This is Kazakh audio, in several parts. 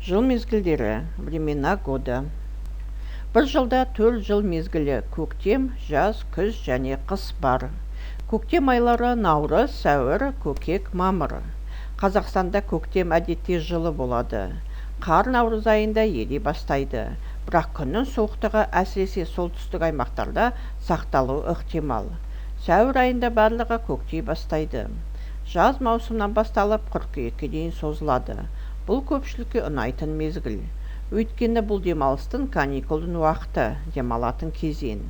Жыл мезгілдері, времена года. Бір жылда 4 жыл мезгілі: көктем, жаз, күз және қыс бар. Көктем айлары наурыз, сәуір, көкек, мамыр. Қазақстанда көктем әдетте жылы болады. Қар наурыз айында ери бастайды. Бірақ күннің суықтығы әсіресе солтүстік аймақтарда сақталуы ықтимал. Сәуір айында барлығы көктей бастайды. Жаз маусымнан басталып қыркүйекке дейін созылады. Бұл көпшілікке ұнайтын мезгіл. Өйткені бұл демалыстың каникулдың уақыты, демалатын кезең.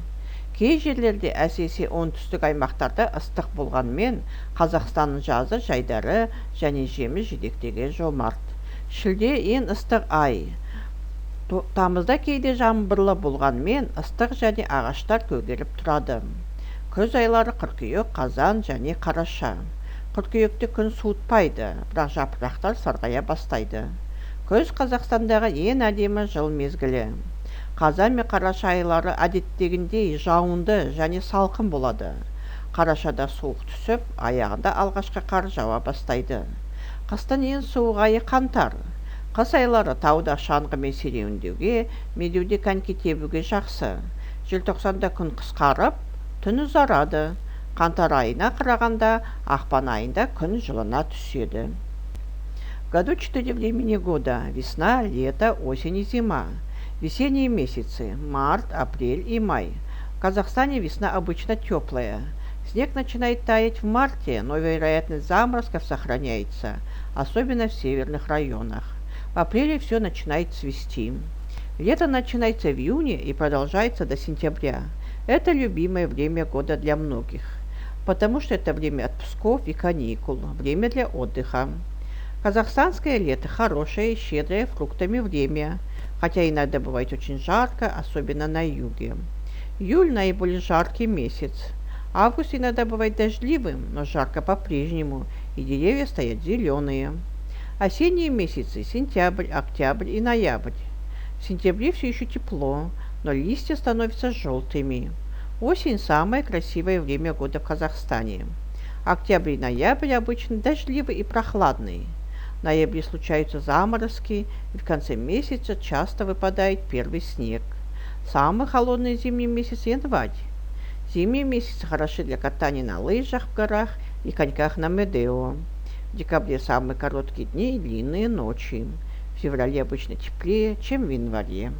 Кей жерлерде, әсіресе оңтүстік аймақтарда ыстық болғанмен, Қазақстанның жазы жайдары және жеміс-жидектерге жомарт. Шілде ең ыстық ай. Тамызда кейде жаңбырлы болғанмен, ыстық және ағаштар көгеріп тұрады. Күз айлары қыркүйек, қазан және қараша. Қыркүйекте күн суытпайды, бірақ жапырақтар сарғая бастайды. Күз Қазақстандағы ең әдемі жыл мезгілі. Қазан мен қараша айлары әдеттегідей жауынды және салқын болады. Қарашада суық түсіп, аяғында алғашқы қар жауа бастайды. Қыстың ең суық айы қаңтар. Қыс айлары тауда шаңғымен серуендеуге, медеуде коньки тебуге жақсы. Желтоқсанда күн қысқарып, түн ұзарады. Қаңтар айына қарағанда ақпан айында күн жылына түседі. В году 4 времени года: весна, лето, осень и зима. Весенние месяцы: март, апрель и май. В Казахстане весна обычно теплая. Снег начинает таять в марте, но вероятность заморозков сохраняется, особенно в северных районах. В апреле все начинает цвести. Лето начинается в июне и продолжается до сентября. Это любимое время года для многих, потому что это время отпусков и каникул, время для отдыха. Казахстанское лето хорошее и щедрое фруктами время, хотя иногда бывает очень жарко, особенно на юге. Июль наиболее жаркий месяц. Август иногда бывает дождливым, но жарко по-прежнему, и деревья стоят зеленые. Осенние месяцы: сентябрь, октябрь и ноябрь. В сентябре все еще тепло, но листья становятся желтыми. Осень – самое красивое время года в Казахстане. Октябрь и ноябрь обычно дождливый и прохладный. В ноябре случаются заморозки, и в конце месяца часто выпадает первый снег. Самый холодный зимний месяц – январь. Зимние месяцы хороши для катания на лыжах в горах и коньках на Медео. В декабре самые короткие дни и длинные ночи. В феврале обычно теплее, чем в январе.